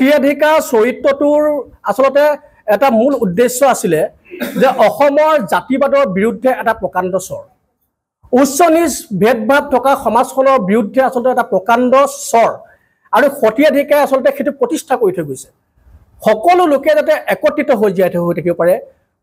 সতীয়াধিকাৰ চৰিত্ৰটোৰ আচলতে এটা মূল উদ্দেশ্য আছিলে যে অসমৰ জাতিবাদৰ বিৰুদ্ধে এটা প্ৰকাণ্ড স্বৰ, উচ্চ নিচ ভেদভাৱ থকা সমাজখনৰ বিৰুদ্ধে আচলতে এটা প্ৰকাণ্ড স্বৰ, আৰু সতীয়াধিকাৰে আচলতে সেইটো প্ৰতিষ্ঠা কৰি থৈ গৈছে। সকলো লোকে যাতে একত্ৰিত হৈ জীয়াই হৈ থাকিব পাৰে,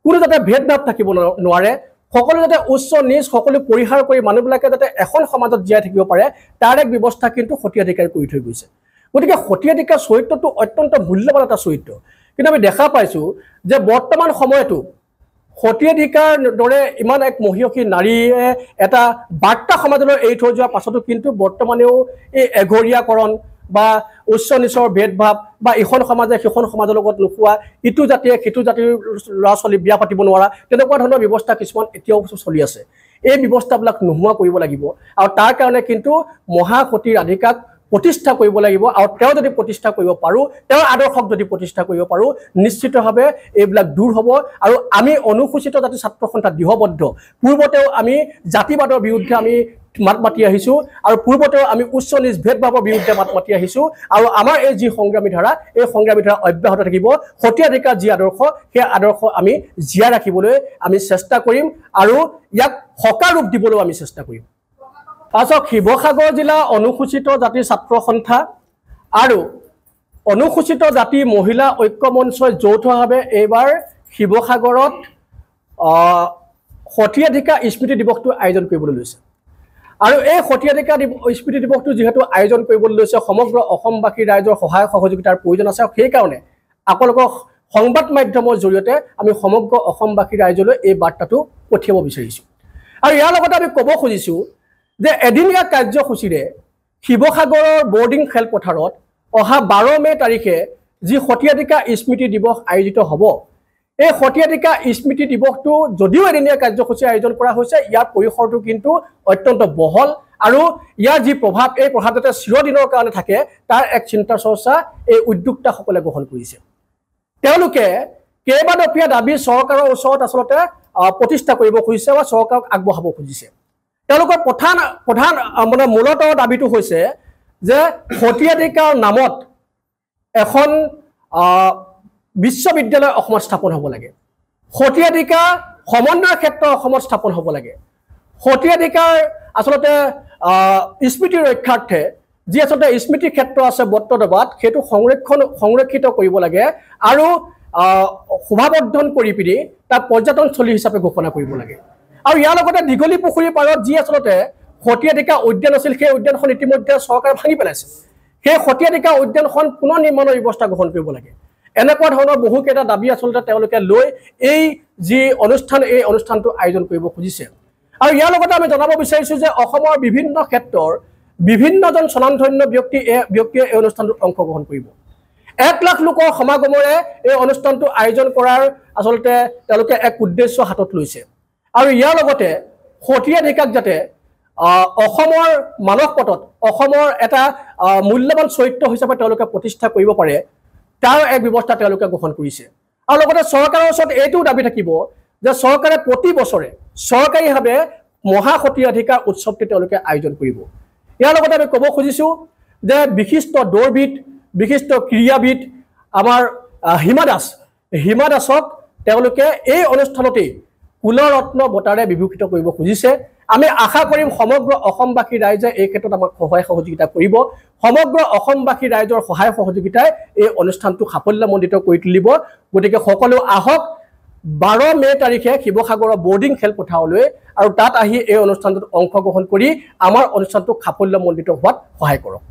কোনো যাতে ভেদভাৱ থাকিব নোৱাৰে, সকলো যাতে উচ্চ নিচ সকলো পৰিহাৰ কৰি মানুহবিলাকে যাতে এখন সমাজত জীয়াই থাকিব পাৰে, তাৰ এক ব্যৱস্থা কিন্তু সতীয়াধিকাৰে কৰি থৈ গৈছে। গতিকে সতীয়াধিকাৰ চৰিত্ৰটো অত্যন্ত মূল্যৱান এটা চৰিত্ৰ। কিন্তু আমি দেখা পাইছোঁ যে বৰ্তমান সময়তো সতীয়াধিকাৰ দৰে ইমান এক মহিয়সী নাৰীয়ে এটা বাৰ্তা সমাজলৈ এৰি থৈ যোৱাৰ পাছতো কিন্তু বৰ্তমানেও এই এঘৰীয়াকৰণ বা উচ্চ নিচৰ ভেদভাৱ বা ইখন সমাজে সিখন সমাজৰ লগত নোখোৱা, ইটো জাতিয়ে সিটো জাতিৰ ল'ৰা ছোৱালী বিয়া পাতিব নোৱাৰা, তেনেকুৱা ধৰণৰ ব্যৱস্থা কিছুমান এতিয়াও চলি আছে। এই ব্যৱস্থাবিলাক নোহোৱা কৰিব লাগিব, আৰু তাৰ কাৰণে কিন্তু মহাসতীৰ অধিকাৰ প্ৰতিষ্ঠা কৰিব লাগিব। আৰু তেওঁ যদি প্ৰতিষ্ঠা কৰিব পাৰোঁ, তেওঁৰ আদৰ্শক যদি প্ৰতিষ্ঠা কৰিব পাৰোঁ, নিশ্চিতভাৱে এইবিলাক দূৰ হ'ব। আৰু আমি অনুসূচিত জাতি ছাত্ৰ সন্থা দৃঢ়বদ্ধ। পূৰ্বতেও আমি জাতিবাদৰ বিৰুদ্ধে আমি মাত মাতি আহিছোঁ, আৰু পূৰ্বতেও আমি উচ্চ নিচ ভেদভাৱৰ বিৰুদ্ধে মাত মাতি আহিছোঁ, আৰু আমাৰ এই যি সংগ্ৰামী ধাৰা, এই সংগ্ৰামী ধাৰা অব্যাহত থাকিব। সতীয়াধিকাৰ যি আদৰ্শ, সেই আদৰ্শ আমি জীয়াই ৰাখিবলৈ আমি চেষ্টা কৰিম, আৰু ইয়াক সকাৰ ৰূপ দিবলৈও আমি চেষ্টা কৰিম। তাৰপিছত শিৱসাগৰ জিলা অনুসূচিত জাতিৰ ছাত্ৰ সন্থা আৰু অনুসূচিত জাতি মহিলা ঐক্য মঞ্চই যৌথভাৱে এইবাৰ শিৱসাগৰত সতীয়াধিকাৰ স্মৃতি দিৱসটো আয়োজন কৰিবলৈ লৈছে। আৰু এই সতীয়াধিকাৰ স্মৃতি দিৱসটো যিহেতু আয়োজন কৰিবলৈ লৈছে, সমগ্ৰ অসমবাসী ৰাইজৰ সহায় সহযোগিতাৰ প্ৰয়োজন আছে, আৰু সেইকাৰণে আপোনালোকক সংবাদ মাধ্যমৰ জৰিয়তে আমি সমগ্ৰ অসমবাসী ৰাইজলৈ এই বাৰ্তাটো পঠিয়াব বিচাৰিছোঁ। আৰু ইয়াৰ লগতে আমি ক'ব খুজিছোঁ যে এদিনীয়া কাৰ্যসূচীৰে শিৱসাগৰৰ বৰ্ডিং খেলপথাৰত অহা 12 মে' তাৰিখে যি সতীয়াধিকাৰ স্মৃতি দিৱস আয়োজিত হ'ব, এই সতীয়াধিকাৰ স্মৃতি দিৱসটো যদিও এদিনীয়া কাৰ্যসূচী আয়োজন কৰা হৈছে, ইয়াৰ পৰিসৰটো কিন্তু অত্যন্ত বহল, আৰু ইয়াৰ যি প্ৰভাৱ, এই প্ৰভাৱ যাতে চিৰদিনৰ কাৰণে থাকে, তাৰ এক চিন্তা চৰ্চা এই উদ্যোক্তাসকলে গ্ৰহণ কৰিছে। তেওঁলোকে কেইবাদফীয়া দাবী চৰকাৰৰ ওচৰত আচলতে প্ৰতিষ্ঠা কৰিব খুজিছে বা চৰকাৰক আগবঢ়াব খুজিছে। তেওঁলোকৰ প্ৰধান মানে মূলতঃ দাবীটো হৈছে যে সতীয়াধিকাৰ নামত এখন বিশ্ববিদ্যালয় অসমত স্থাপন হ'ব লাগে, সতীয়াধিকাৰ সমন্বয় ক্ষেত্ৰ অসমত স্থাপন হ'ব লাগে, সতীয়াধিকাৰ আচলতে স্মৃতি ৰক্ষাৰ্থে যি আচলতে স্মৃতি ক্ষেত্ৰ আছে বট্টদৰাত, সেইটো সংৰক্ষিত কৰিব লাগে, আৰু শোভাবৰ্ধন কৰি পিনি তাক পৰ্যটনস্থলী হিচাপে ঘোষণা কৰিব লাগে। আৰু ইয়াৰ লগতে দীঘলী পুখুৰীৰ পাৰত যি আচলতে সতীয়াধিকাৰ উদ্যান আছিল, সেই উদ্যানখন ইতিমধ্যে চৰকাৰে ভাঙি পেলাইছে। সেই সতীয়াধিকাৰ উদ্যানখন পুনৰ নিৰ্মাণৰ ব্যৱস্থা গ্ৰহণ কৰিব লাগে। এনেকুৱা ধৰণৰ বহুকেইটা দাবী আচলতে তেওঁলোকে লৈ এই যি অনুষ্ঠান, এই অনুষ্ঠানটো আয়োজন কৰিব খুজিছে। আৰু ইয়াৰ লগতে আমি জনাব বিচাৰিছোঁ যে অসমৰ বিভিন্ন ক্ষেত্ৰৰ বিভিন্নজন স্বনামধন্য ব্যক্তিয়ে এই অনুষ্ঠানটোত অংশগ্ৰহণ কৰিব। 1 লাখ লোকৰ সমাগমেৰে এই অনুষ্ঠানটো আয়োজন কৰাৰ আচলতে তেওঁলোকে এক উদ্দেশ্য হাতত লৈছে। আৰু ইয়াৰ লগতে সতীয়াধিকাৰক যাতে অসমৰ মানস পটত অসমৰ এটা মূল্যৱান চৰিত্ৰ হিচাপে তেওঁলোকে প্ৰতিষ্ঠা কৰিব পাৰে, তাৰ এক ব্যৱস্থা তেওঁলোকে গ্ৰহণ কৰিছে। আৰু লগতে চৰকাৰৰ ওচৰত এইটোও দাবী থাকিব যে চৰকাৰে প্ৰতি বছৰে চৰকাৰীভাৱে মহাসতীয়াধিকাৰ উৎসৱটি তেওঁলোকে আয়োজন কৰিব। ইয়াৰ লগতে আমি ক'ব খুজিছোঁ যে বিশিষ্ট দৌৰবিদ, বিশিষ্ট ক্ৰীড়াবিদ আমাৰ হিমা দাসক তেওঁলোকে এই অনুষ্ঠানতেই কুলৰত্ন বঁটাৰে বিভূষিত কৰিব খুজিছে। আমি আশা কৰিম সমগ্ৰ অসমবাসী ৰাইজে এই ক্ষেত্ৰত আমাক সহায় সহযোগিতা কৰিব। সমগ্ৰ অসমবাসী ৰাইজৰ সহায় সহযোগিতাই এই অনুষ্ঠানটো সাফল্যমণ্ডিত কৰি তুলিব। গতিকে সকলো আহক 12 মে' তাৰিখে শিৱসাগৰৰ বৰ্ডিং খেলপথাৰলৈ, আৰু তাত আহি এই অনুষ্ঠানটোত অংশগ্ৰহণ কৰি আমাৰ অনুষ্ঠানটোক সাফল্যমণ্ডিত হোৱাত সহায় কৰক।